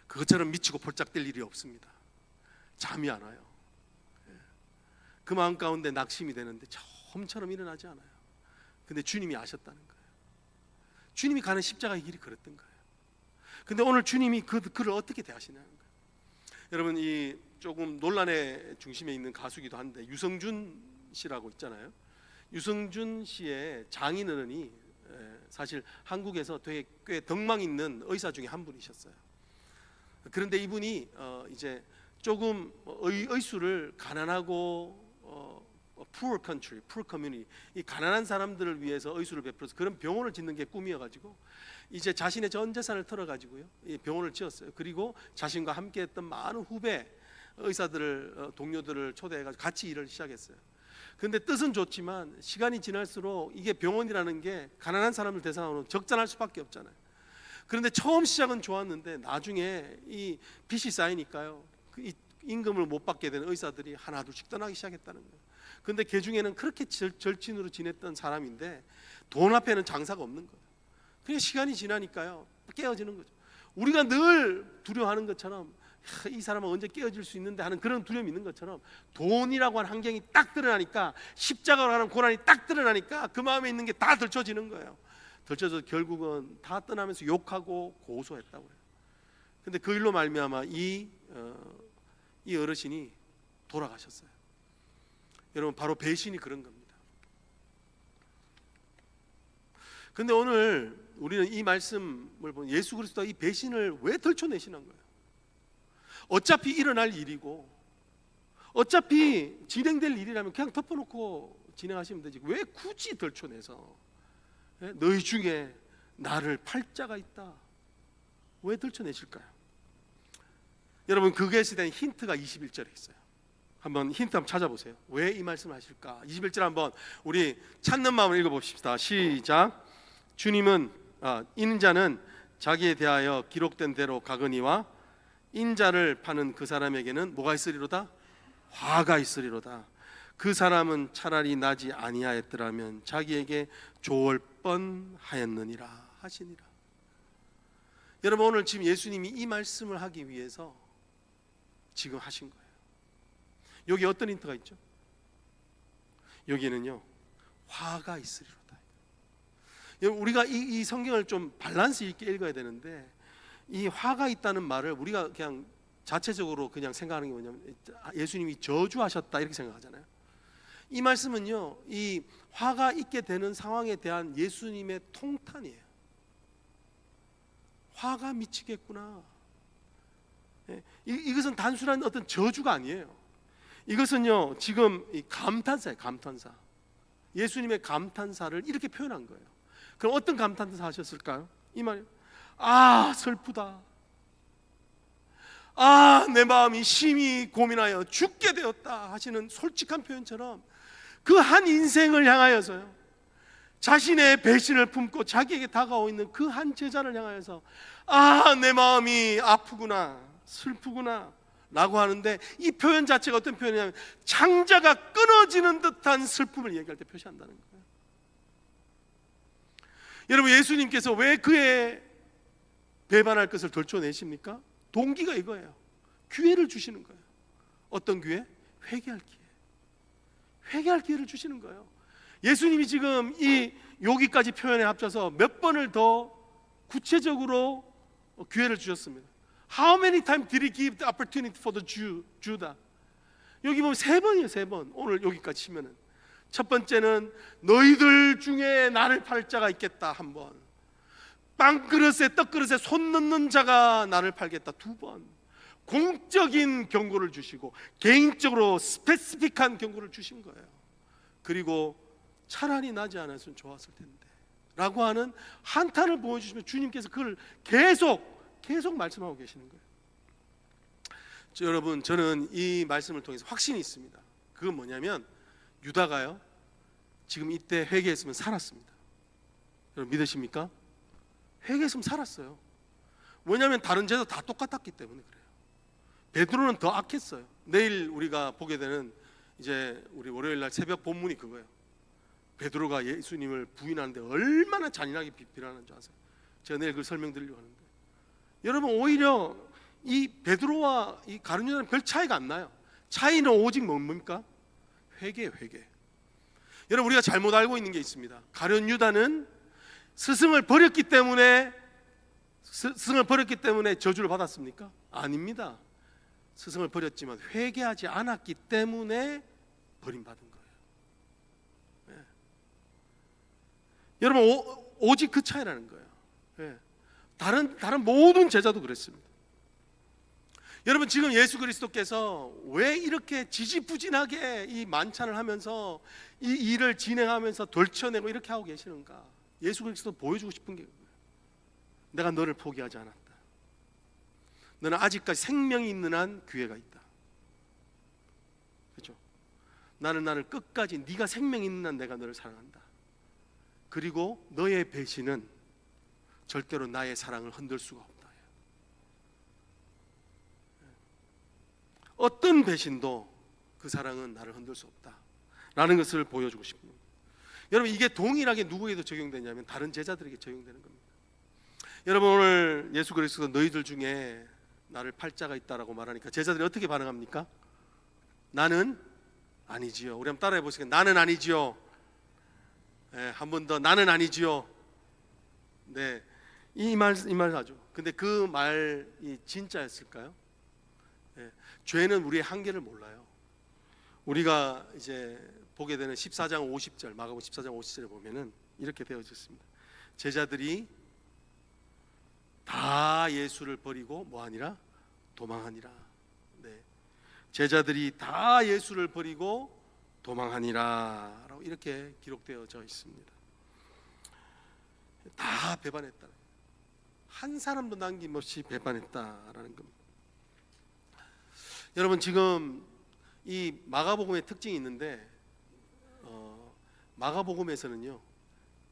그것처럼 미치고 폴짝 뛸 일이 없습니다. 잠이 안 와요. 그 마음 가운데 낙심이 되는데 처음처럼 일어나지 않아요. 근데 주님이 아셨다는 거예요. 주님이 가는 십자가의 길이 그랬던 거예요. 근데 오늘 주님이 그를 어떻게 대하시냐는 거예요. 여러분, 이 조금 논란의 중심에 있는 가수기도 한데 유성준 씨라고 있잖아요. 유성준 씨의 장인어른이 사실 한국에서 되게 꽤 덕망 있는 의사 중에 한 분이셨어요. 그런데 이분이 이제 조금 의수를 가난하고 poor country, poor community, 이 가난한 사람들을 위해서 의수를 베풀어서 그런 병원을 짓는 게 꿈이어가지고 이제 자신의 전 재산을 털어가지고요, 이 병원을 지었어요. 그리고 자신과 함께했던 많은 후배 의사들을, 동료들을 초대해가지고 같이 일을 시작했어요. 근데 뜻은 좋지만 시간이 지날수록 이게 병원이라는 게 가난한 사람을 대상으로 적자날 수밖에 없잖아요. 그런데 처음 시작은 좋았는데 나중에 이 빚이 쌓이니까요, 이 임금을 못 받게 되는 의사들이 하나둘씩 떠나기 시작했다는 거예요. 근데 그 중에는 그렇게 절친으로 지냈던 사람인데 돈 앞에는 장사가 없는 거예요. 그냥 시간이 지나니까요 깨어지는 거죠. 우리가 늘 두려워하는 것처럼 이 사람은 언제 깨어질 수 있는데 하는 그런 두려움이 있는 것처럼 돈이라고 하는 환경이 딱 드러나니까, 십자가로 하는 고난이 딱 드러나니까 그 마음에 있는 게 다 덜쳐지는 거예요. 덜쳐서 결국은 다 떠나면서 욕하고 고소했다고 해요. 근데 그 일로 말미암아 이 어르신이 돌아가셨어요. 여러분, 바로 배신이 그런 겁니다. 근데 오늘 우리는 이 말씀을 보면 예수 그리스도가 이 배신을 왜 덜쳐내시는 거예요? 어차피 일어날 일이고 어차피 진행될 일이라면 그냥 덮어놓고 진행하시면 되지, 왜 굳이 덜쳐내서 너희 중에 나를 팔자가 있다, 왜 덜쳐내실까요? 여러분, 그것에 대한 힌트가 21절에 있어요. 한번 힌트 한번 찾아보세요. 왜 이 말씀을 하실까? 21절 한번 우리 찾는 마음을 읽어봅시다. 시작. 주님은 인자는 자기에 대하여 기록된 대로 가거니와 인자를 파는 그 사람에게는 뭐가 있으리로다? 화가 있으리로다. 그 사람은 차라리 나지 아니하였더라면 자기에게 좋을 뻔하였느니라 하시니라. 여러분, 오늘 지금 예수님이 이 말씀을 하기 위해서 지금 하신 거예요. 여기 어떤 힌트가 있죠? 여기는요, 화가 있으리로다. 여러분, 우리가 이 성경을 좀 밸런스 있게 읽어야 되는데, 이 화가 있다는 말을 우리가 그냥 자체적으로 그냥 생각하는 게 뭐냐면 예수님이 저주하셨다 이렇게 생각하잖아요. 이 말씀은요, 이 화가 있게 되는 상황에 대한 예수님의 통탄이에요. 화가 미치겠구나. 이것은 단순한 어떤 저주가 아니에요. 이것은요, 지금 이 감탄사예요. 감탄사. 예수님의 감탄사를 이렇게 표현한 거예요. 그럼 어떤 감탄사 하셨을까요? 이 말이에요. 슬프다. 내 마음이 심히 고민하여 죽게 되었다 하시는 솔직한 표현처럼 그 한 인생을 향하여서요, 자신의 배신을 품고 자기에게 다가오고 있는 그 한 제자를 향하여서 내 마음이 아프구나, 슬프구나 라고 하는데, 이 표현 자체가 어떤 표현이냐면 창자가 끊어지는 듯한 슬픔을 얘기할 때 표시한다는 거예요. 여러분, 예수님께서 왜 그의 배반할 것을 덜쳐내십니까? 동기가 이거예요. 기회를 주시는 거예요. 어떤 기회? 회개할 기회. 회개할 기회를 주시는 거예요. 예수님이 지금 이 여기까지 표현에 합쳐서 몇 번을 더 구체적으로 기회를 주셨습니다. How many times did he give the opportunity for the Judah? 여기 보면 3번이에요. 3번. 오늘 여기까지 치면은 첫 번째는 너희들 중에 나를 팔 자가 있겠다. 한 번. 빵그릇에 떡그릇에 손 넣는 자가 나를 팔겠다. 2번. 공적인 경고를 주시고 개인적으로 스페시픽한 경고를 주신 거예요. 그리고 차라리 나지 않았으면 좋았을 텐데 라고 하는 한탄을 보여주시면 주님께서 그걸 계속 말씀하고 계시는 거예요. 여러분, 저는 이 말씀을 통해서 확신이 있습니다. 그건 뭐냐면 유다가요 지금 이때 회개했으면 살았습니다. 여러분 믿으십니까? 회개했으면 살았어요. 왜냐하면 다른 제자 다 똑같았기 때문에 그래요. 베드로는 더 악했어요. 내일 우리가 보게 되는 이제 우리 월요일 날 새벽 본문이 그거예요. 베드로가 예수님을 부인하는데 얼마나 잔인하게 비난하는 줄 아세요? 제가 내일 그걸 설명드리려고 하는데, 여러분 오히려 이 베드로와 이 가룟 유다는 별 차이가 안 나요. 차이는 오직 뭡니까? 회개예요, 회개. 여러분, 우리가 잘못 알고 있는 게 있습니다. 가룟 유다는 스승을 버렸기 때문에 저주를 받았습니까? 아닙니다. 스승을 버렸지만 회개하지 않았기 때문에 버림받은 거예요. 네. 여러분, 오직 그 차이라는 거예요. 네. 다른 모든 제자도 그랬습니다. 여러분, 지금 예수 그리스도께서 왜 이렇게 지지부진하게 이 만찬을 하면서 이 일을 진행하면서 덜쳐내고 이렇게 하고 계시는가? 예수 그리스도 보여주고 싶은 게 내가 너를 포기하지 않았다. 너는 아직까지 생명이 있는 한 기회가 있다. 그렇죠? 나를 끝까지 네가 생명이 있는 한 내가 너를 사랑한다. 그리고 너의 배신은 절대로 나의 사랑을 흔들 수가 없다. 어떤 배신도 그 사랑은 나를 흔들 수 없다 라는 것을 보여주고 싶습니다. 여러분, 이게 동일하게 누구에도 적용되냐면 다른 제자들에게 적용되는 겁니다. 여러분, 오늘 예수 그리스도 너희들 중에 나를 팔 자가 있다라고 말하니까 제자들이 어떻게 반응합니까? 나는 아니지요. 우리 한번 따라해 보시겠어요? 나는 아니지요. 네, 한 번 더, 나는 아니지요. 네, 이 말 하죠. 근데 그 말이 진짜였을까요? 네, 죄는 우리의 한계를 몰라요. 우리가 이제 보게 되는 14장 50절, 마가복음 14장 50절에 보면은 이렇게 되어져 있습니다. 제자들이 다 예수를 버리고 뭐하니라? 도망하니라. 네. 제자들이 다 예수를 버리고 도망하니라 라고 이렇게 기록되어져 있습니다. 다 배반했다. 한 사람도 남김없이 배반했다라는 겁니다. 여러분, 지금 이 마가복음의 특징이 있는데 마가복음에서는요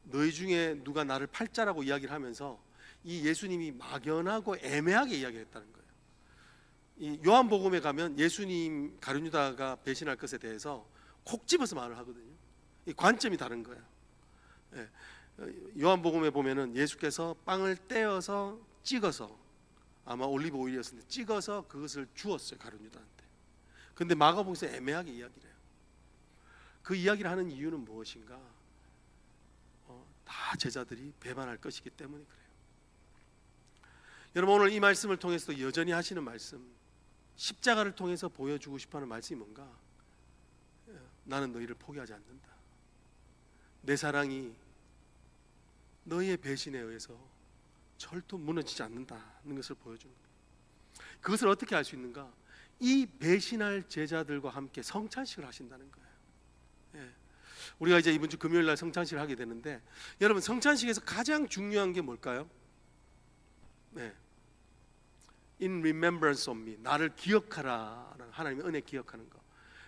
너희 중에 누가 나를 팔자라고 이야기를 하면서 이 예수님이 막연하고 애매하게 이야기를 했다는 거예요. 이 요한복음에 가면 예수님 가룟 유다가 배신할 것에 대해서 콕 집어서 말을 하거든요. 이 관점이 다른 거예요. 예. 요한복음에 보면은 예수께서 빵을 떼어서 찍어서, 아마 올리브 오일이었는데 찍어서 그것을 주었어요, 가룟 유다한테. 근데 마가복음에서 애매하게 이야기를 해요. 그 이야기를 하는 이유는 무엇인가? 다 제자들이 배반할 것이기 때문에 그래요. 여러분, 오늘 이 말씀을 통해서도 여전히 하시는 말씀, 십자가를 통해서 보여주고 싶어하는 말씀이 뭔가? 나는 너희를 포기하지 않는다. 내 사랑이 너희의 배신에 의해서 절도 무너지지 않는다는 것을 보여주는 거예요. 그것을 어떻게 알 수 있는가? 이 배신할 제자들과 함께 성찬식을 하신다는 거예요. 예. 우리가 이제 이번 주 금요일 날 성찬식을 하게 되는데, 여러분, 성찬식에서 가장 중요한 게 뭘까요? 네. In remembrance of me, 나를 기억하라, 하나님의 은혜 기억하는 거.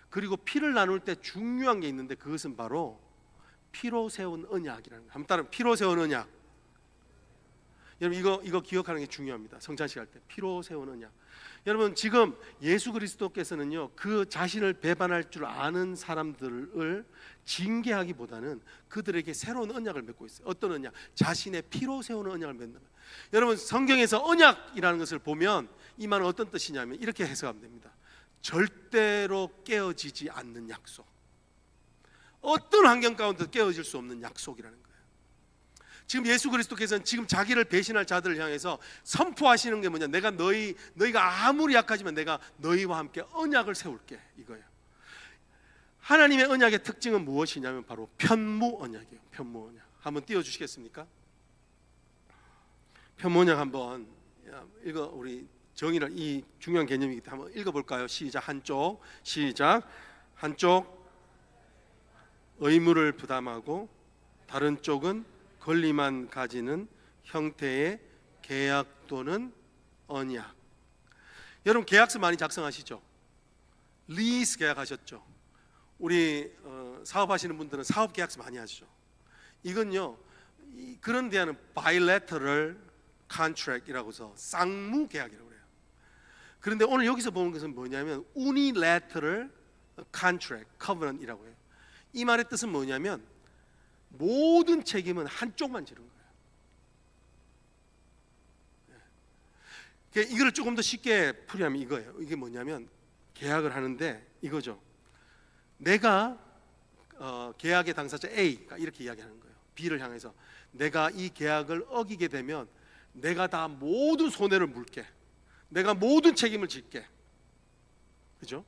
그리고 피를 나눌 때 중요한 게 있는데 그것은 바로 피로 세운 언약이라는 거. 한번 따라, 피로 세운 언약. 여러분 이거 기억하는 게 중요합니다. 성찬식 할 때 피로 세운 언약. 여러분 지금 예수 그리스도께서는요 그 자신을 배반할 줄 아는 사람들을 징계하기보다는 그들에게 새로운 언약을 맺고 있어요. 어떤 언약? 자신의 피로 세우는 언약을 맺는 거예요. 여러분 성경에서 언약이라는 것을 보면 이 말은 어떤 뜻이냐면 이렇게 해석하면 됩니다. 절대로 깨어지지 않는 약속. 어떤 환경 가운데도 깨어질 수 없는 약속이라는 거예요. 지금 예수 그리스도께서는 지금 자기를 배신할 자들을 향해서 선포하시는 게 뭐냐? 너희가 아무리 약하지만 내가 너희와 함께 언약을 세울게, 이거예요. 하나님의 언약의 특징은 무엇이냐면 바로 편무 언약이에요. 편무 언약. 한번 띄워주시겠습니까? 편무 언약 한번 읽어. 우리 정의를 이 중요한 개념이기 때문에 한번 읽어볼까요? 시작. 한쪽 의무를 부담하고 다른 쪽은 권리만 가지는 형태의 계약 또는 언약. 여러분 계약서 많이 작성하시죠? 리스 계약하셨죠? 우리 사업하시는 분들은 사업 계약서 많이 하시죠? 이건요 그런 대안은 bilateral contract이라고 해서 쌍무 계약이라고 해요. 그런데 오늘 여기서 보는 것은 뭐냐면 unilateral contract, covenant이라고 해요. 이 말의 뜻은 뭐냐면 모든 책임은 한쪽만 지는 거예요. 이걸 조금 더 쉽게 풀이하면 이거예요. 이게 뭐냐면 계약을 하는데 이거죠. 내가 계약의 당사자 A가 이렇게 이야기하는 거예요. B를 향해서 내가 이 계약을 어기게 되면 내가 다 모든 손해를 물게. 내가 모든 책임을 질게. 그죠?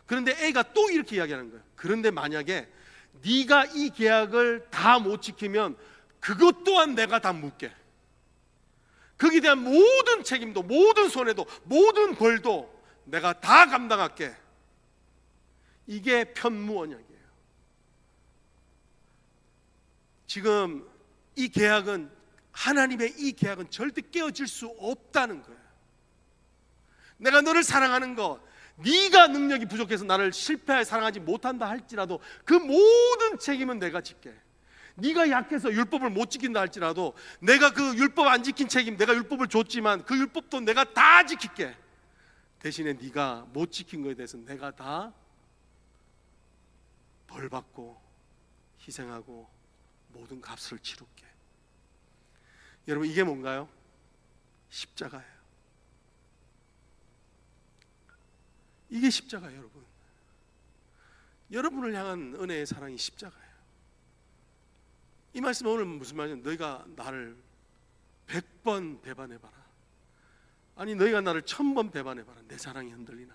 그런데 A가 또 이렇게 이야기하는 거예요. 그런데 만약에 네가 이 계약을 다 못 지키면 그것 또한 내가 다 묻게. 거기에 대한 모든 책임도 모든 손해도 모든 벌도 내가 다 감당할게. 이게 편무 언약이에요. 지금 이 계약은 하나님의 이 계약은 절대 깨어질 수 없다는 거예요. 내가 너를 사랑하는 것, 네가 능력이 부족해서 나를 실패하여 사랑하지 못한다 할지라도 그 모든 책임은 내가 질게. 네가 약해서 율법을 못 지킨다 할지라도 내가 그 율법 안 지킨 책임, 내가 율법을 줬지만 그 율법도 내가 다 지킬게. 대신에 네가 못 지킨 것에 대해서 내가 다 벌받고 희생하고 모든 값을 치를게. 여러분 이게 뭔가요? 십자가예요. 이게 십자가예요. 여러분 여러분을 향한 은혜의 사랑이 십자가예요. 이 말씀은 오늘 무슨 말이냐면 너희가 나를 100번 배반해봐라, 아니 너희가 나를 1000번 배반해봐라, 내 사랑이 흔들리나?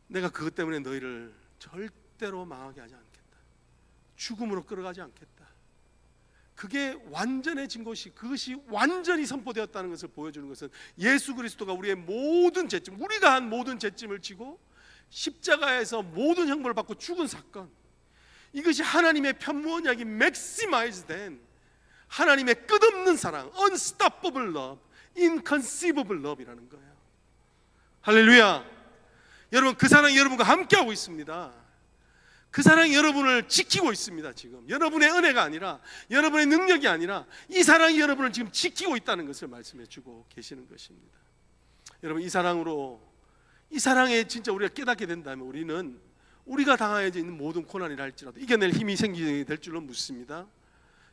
내가 그것 때문에 너희를 절대로 망하게 하지 않겠다. 죽음으로 끌어가지 않겠다. 그게 완전해진 것이, 그것이 완전히 선포되었다는 것을 보여주는 것은 예수 그리스도가 우리의 모든 죄짐, 우리가 한 모든 죄짐을 지고 십자가에서 모든 형벌을 받고 죽은 사건, 이것이 하나님의 편무 언약이 maximized된 하나님의 끝없는 사랑, unstoppable love, inconceivable love이라는 거예요. 할렐루야. 여러분 그 사랑이 여러분과 함께하고 있습니다. 그 사랑이 여러분을 지키고 있습니다. 지금 여러분의 은혜가 아니라, 여러분의 능력이 아니라 이 사랑이 여러분을 지금 지키고 있다는 것을 말씀해 주고 계시는 것입니다. 여러분 이 사랑으로, 이 사랑에 진짜 우리가 깨닫게 된다면 우리는 우리가 당하여 있는 모든 고난이라 할지라도 이겨낼 힘이 생기게 될 줄로 믿습니다.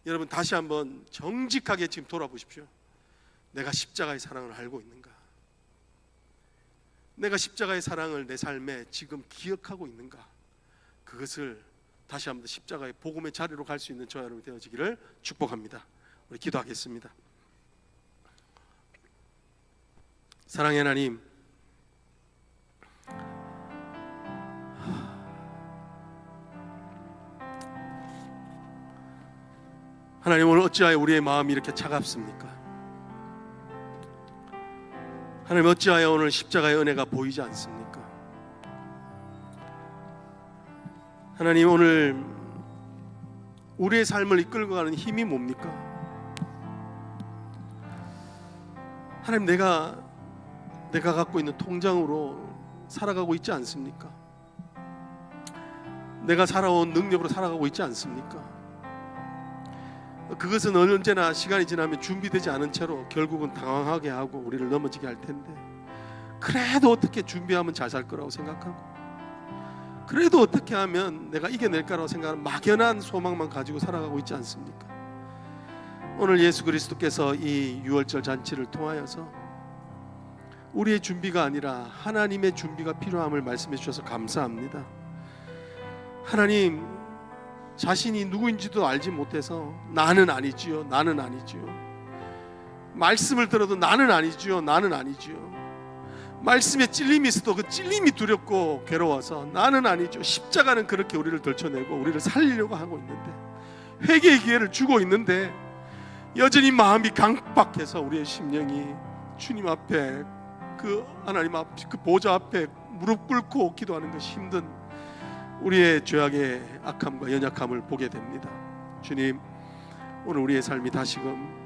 여러분 다시 한번 정직하게 지금 돌아보십시오. 내가 십자가의 사랑을 알고 있는가? 내가 십자가의 사랑을 내 삶에 지금 기억하고 있는가? 그것을 다시 한번 십자가의 복음의 자리로 갈 수 있는 저와 여러분이 되어지기를 축복합니다. 우리 기도하겠습니다. 사랑의 하나님, 하나님 오늘 어찌하여 우리의 마음이 이렇게 차갑습니까? 하나님 어찌하여 오늘 십자가의 은혜가 보이지 않습니까? 하나님 오늘 우리의 삶을 이끌고 가는 힘이 뭡니까? 하나님 내가 갖고 있는 통장으로 살아가고 있지 않습니까? 내가 살아온 능력으로 살아가고 있지 않습니까? 그것은 언제나 시간이 지나면 준비되지 않은 채로 결국은 당황하게 하고 우리를 넘어지게 할 텐데, 그래도 어떻게 준비하면 잘 살 거라고 생각하고, 그래도 어떻게 하면 내가 이겨낼까라고 생각하는 막연한 소망만 가지고 살아가고 있지 않습니까? 오늘 예수 그리스도께서 이 유월절 잔치를 통하여서 우리의 준비가 아니라 하나님의 준비가 필요함을 말씀해 주셔서 감사합니다. 하나님, 자신이 누구인지도 알지 못해서 나는 아니지요, 나는 아니지요, 말씀을 들어도 나는 아니지요, 나는 아니지요, 말씀에 찔림이 있어도 그 찔림이 두렵고 괴로워서 나는 아니죠. 십자가는 그렇게 우리를 들춰내고 우리를 살리려고 하고 있는데, 회개의 기회를 주고 있는데 여전히 마음이 강박해서 우리의 심령이 주님 앞에, 그 하나님 앞, 그 보좌 앞에 무릎 꿇고 기도하는 것이 힘든 우리의 죄악의 악함과 연약함을 보게 됩니다. 주님, 오늘 우리의 삶이 다시금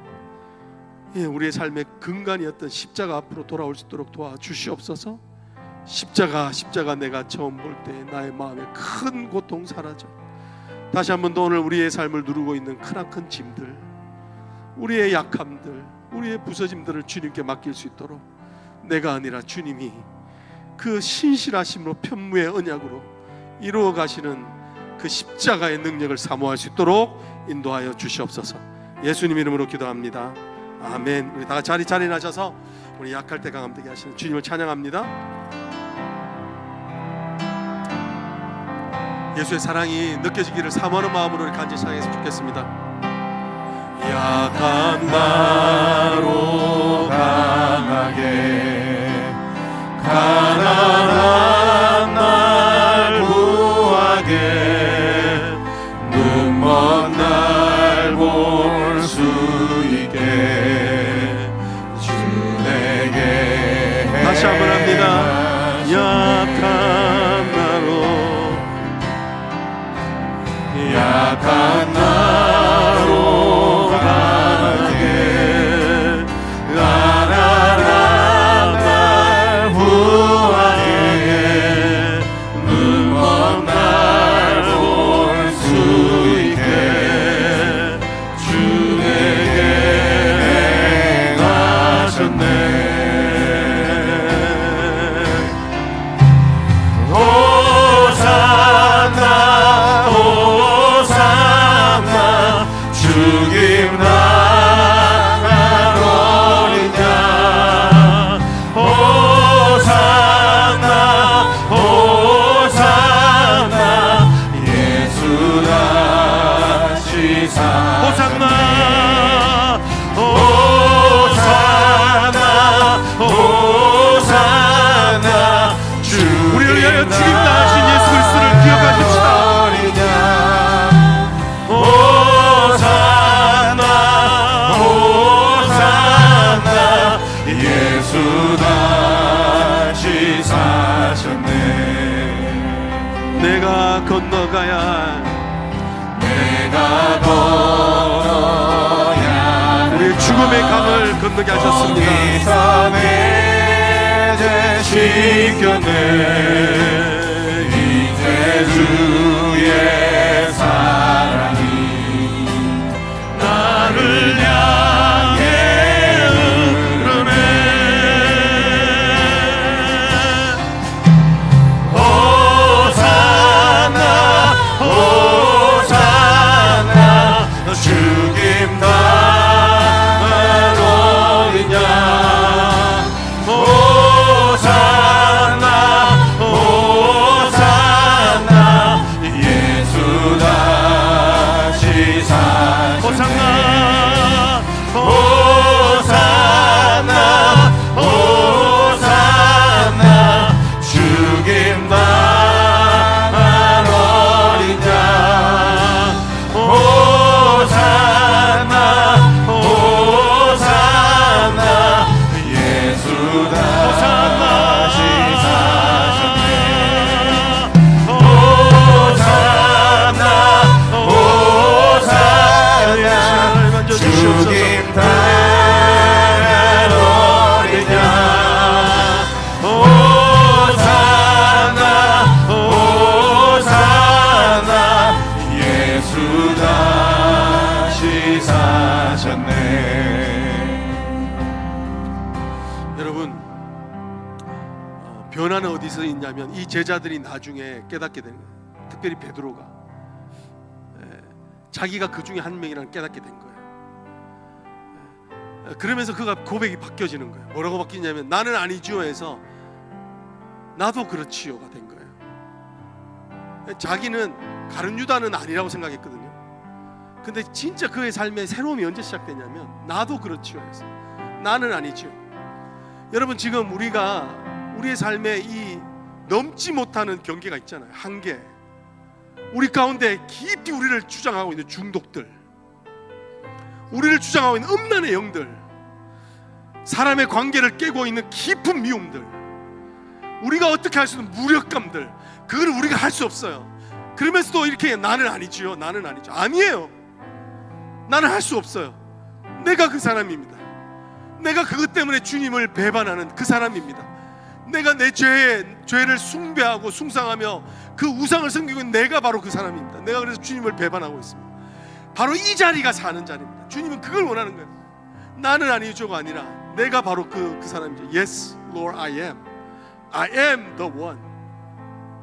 우리의 삶의 근간이었던 십자가 앞으로 돌아올 수 있도록 도와주시옵소서. 십자가 내가 처음 볼 때 나의 마음에 큰 고통 사라져 다시 한 번 더 오늘 우리의 삶을 누르고 있는 크나큰 짐들, 우리의 약함들, 우리의 부서짐들을 주님께 맡길 수 있도록 내가 아니라 주님이 그 신실하심으로 편무의 언약으로 이루어 가시는 그 십자가의 능력을 사모할 수 있도록 인도하여 주시옵소서. 예수님 이름으로 기도합니다. 아멘. 우리 다 같이 자리 나셔서 우리 약할 때 강함되게 하시는 주님을 찬양합니다. 예수의 사랑이 느껴지기를 사모하는 마음으로 우리 간절히 찬양했으면 좋겠습니다. 약한 나로 강하게, 가난한 날 구하게, 눈먼 날 볼 수 있게 주 내게 다시 한번 합니다. 약한 나로, 약한 나로 강하게, 가난한 날 구하게, 눈먼 날 볼 수 있게 주 내게 행하셨네. 호산나 호산나 죽임 당한 어린 양. 호산나 호산나 예수 다시 사. 호산나 호산나 호산나 우리를 위하여 죽임 당하신 예수 그리스도를 기억하십시다. 호산나 호산나 예수 다시 사셨네. 내가 건너가야 내가 걸어야 우리의 죽음의 강을 건너게 하셨습니다. 거기서 매제시켰네. 이제 주의 사랑이 나를 향해 흐르네. 호산나 호산나 죽임 당한 어린 양. 호산나 변화는 어디서 있냐면 이 제자들이 나중에 깨닫게 되는 거예요. 특별히 베드로가 자기가 그 중에 한 명이라는 깨닫게 된 거예요. 그러면서 그가 고백이 바뀌어지는 거예요. 뭐라고 바뀌냐면 나는 아니지요 해서 나도 그렇지요가 된 거예요. 자기는 가룟 유다는 아니라고 생각했거든요. 근데 진짜 그의 삶의 새로움이 언제 시작되냐면 나도 그렇지요 해서 나는 아니지요. 여러분, 지금 우리의 삶에 이 넘지 못하는 경계가 있잖아요. 한계. 우리 가운데 깊이 우리를 주장하고 있는 중독들, 우리를 주장하고 있는 음란의 영들, 사람의 관계를 깨고 있는 깊은 미움들, 우리가 어떻게 할 수 있는 무력감들, 그걸 우리가 할 수 없어요. 그러면서도 이렇게 나는 아니지요, 나는 아니죠. 아니에요. 나는 할 수 없어요. 내가 그 사람입니다. 내가 그것 때문에 주님을 배반하는 그 사람입니다. 내가 내 죄를 숭배하고 숭상하며 그 우상을 섬기고 있는 내가 바로 그 사람입니다. 내가 그래서 주님을 배반하고 있습니다. 바로 이 자리가 사는 자리입니다. 주님은 그걸 원하는 거예요. 나는 아니죠가 아니라 내가 바로 그 사람이죠. Yes, Lord, I am. I am the one.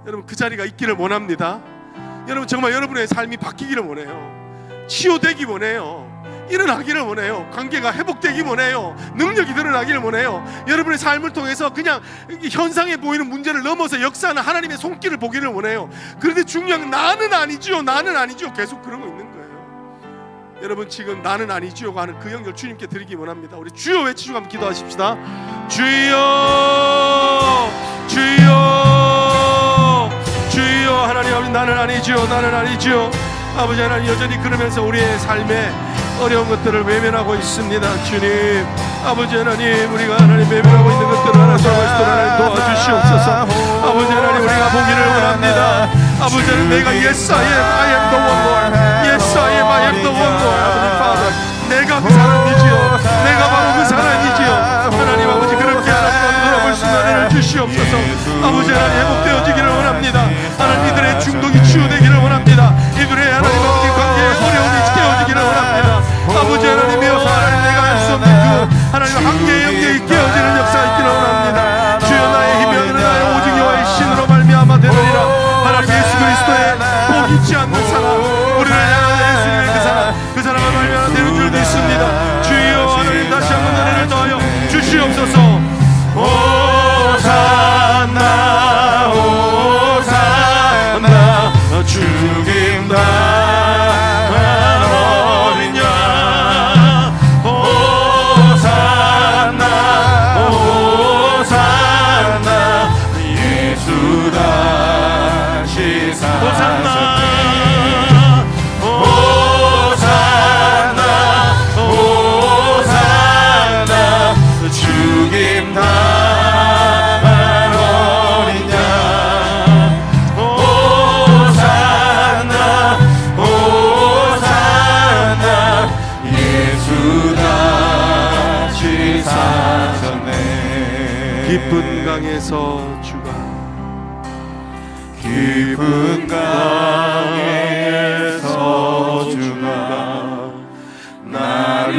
여러분, 그 자리가 있기를 원합니다. 여러분, 정말 여러분의 삶이 바뀌기를 원해요. 치유되기 원해요. 일어나기를 원해요. 관계가 회복되기 원해요. 능력이 드러나기를 원해요. 여러분의 삶을 통해서 그냥 현상에 보이는 문제를 넘어서 역사하는 하나님의 손길을 보기를 원해요. 그런데 중요한 건 나는 아니지요, 나는 아니지요, 계속 그런 거 있는 거예요. 여러분, 지금 나는 아니지요가 하는 그 영역 주님께 드리기 원합니다. 우리 주여 외치고 한번 기도하십시다. 주여, 주여, 주여. 하나님 아버지, 나는 아니지요, 나는 아니지요. 아버지 하나님, 여전히 그러면서 우리의 삶에 어려운 것들을 외면하고 있습니다. 주님, 아버지 하나님, 우리가 하나님 외면하고 있는 것들을 하나 돌아가시도록 하나님 도와주시옵소서. 아버지 하나님, 우리가 보기를 원합니다. 아버지 하나님, 내가 Yes, I am the one Lord. Yes, I am the one Lord. 아버지 Father, 내가 그 사람이지요. 내가 바로 그 사람이지요. 하나님 아버지, 그렇게 하나님 돌아볼 순간을 주시옵소서. 아버지 하나님, 회복되어지기를 원합니다. 하나님, 이들의 중독이 치유되기를 원합니다. 이들의 하나님 아버지 관계에 어려움이 깨어지기를 원합니다. 아버지 하나님이여, 하나님, 내가 할 수 없는 그 하나님 한계의 영역이 깨어지는 역사가 있기를 원합니다. 주여, 나의 힘이 아니라 나의 오직 여호와의 신으로 말미암아 되느니라. 하나님, 예수 그리스도의 포기치 않는 사랑, 우리를 향하는 예수님의 그 사랑을 말미암아 되는 줄 믿습니다. 주여, 하나님, 다시 한번 은혜를 더하여 주시옵소서. 호산나, 호산나, 죽임 당한 어린 양. 호산나, 호산나, 예수 다시 사셨네. 호산나, 호산나, 죽임 당한 어린 양. 호산나, 호산나, 예수 다시 사셨네. 깊은 강에서 주가, 깊은 강에서 주가 나를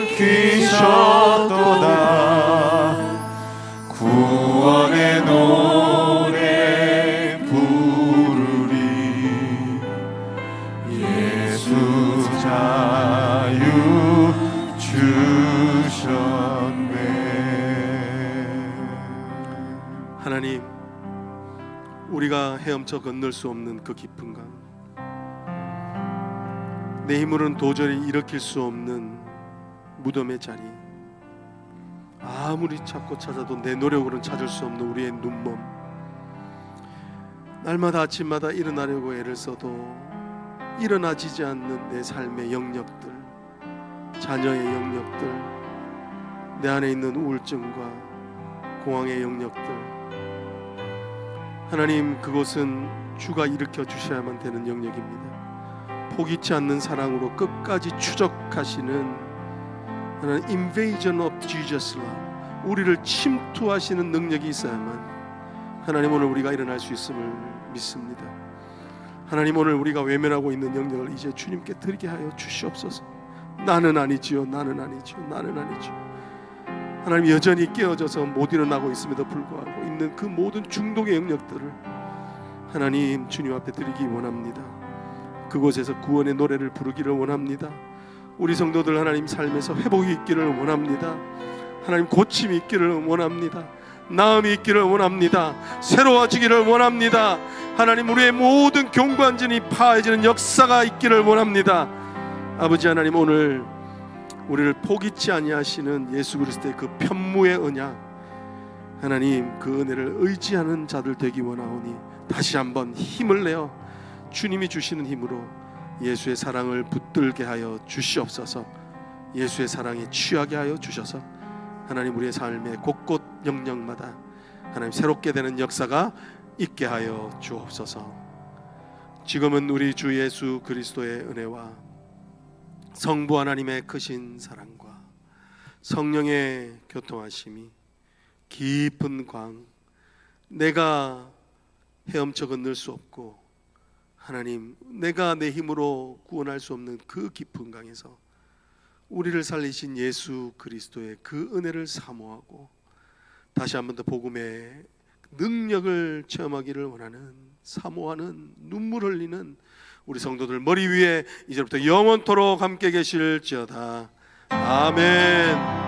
일으키셨도다. 구원의 노래 부르리. 예수 자유 주셨네. 하나님, 우리가 헤엄쳐 건널 수 없는 그 깊은 강, 내 힘으로는 도저히 일으킬 수 없는 무덤의 자리, 아무리 찾고 찾아도 내 노력으로는 찾을 수 없는 우리의 눈먼, 날마다 아침마다 일어나려고 애를 써도 일어나지지 않는 내 삶의 영역들, 자녀의 영역들, 내 안에 있는 우울증과 공황의 영역들, 하나님, 그것은 주가 일으켜 주셔야만 되는 영역입니다. 포기치 않는 사랑으로 끝까지 추적하시는 하나님, invasion of Jesus love, 우리를 침투하시는 능력이 있어야만 하나님, 오늘 우리가 일어날 수 있음을 믿습니다. 하나님, 오늘 우리가 외면하고 있는 영역을 이제 주님께 드리게 하여 주시옵소서. 나는 아니지요, 나는 아니지요, 나는 아니지요. 하나님 여전히 깨어져서 못 일어나고 있음에도 불구하고 있는 그 모든 중독의 영역들을 하나님 주님 앞에 드리기 원합니다. 그곳에서 구원의 노래를 부르기를 원합니다. 우리 성도들 하나님 삶에서 회복이 있기를 원합니다. 하나님 고침이 있기를 원합니다. 나음이 있기를 원합니다. 새로워지기를 원합니다. 하나님 우리의 모든 경관진이 파해지는 역사가 있기를 원합니다. 아버지 하나님 오늘 우리를 포기치 아니하시는 예수 그리스도의 그 편무의 언약 하나님 그 은혜를 의지하는 자들 되기 원하오니 다시 한번 힘을 내어 주님이 주시는 힘으로 예수의 사랑을 붙들게 하여 주시옵소서. 예수의 사랑에 취하게 하여 주셔서 하나님 우리의 삶의 곳곳 영역마다 하나님 새롭게 되는 역사가 있게 하여 주옵소서. 지금은 우리 주 예수 그리스도의 은혜와 성부 하나님의 크신 사랑과 성령의 교통하심이 깊은 광 내가 헤엄쳐 건널 수 없고 하나님 내가 내 힘으로 구원할 수 없는 그 깊은 강에서 우리를 살리신 예수 그리스도의 그 은혜를 사모하고 다시 한 번 더 복음의 능력을 체험하기를 원하는 사모하는 눈물 흘리는 우리 성도들 머리 위에 이제부터 영원토록 함께 계실지어다. 아멘.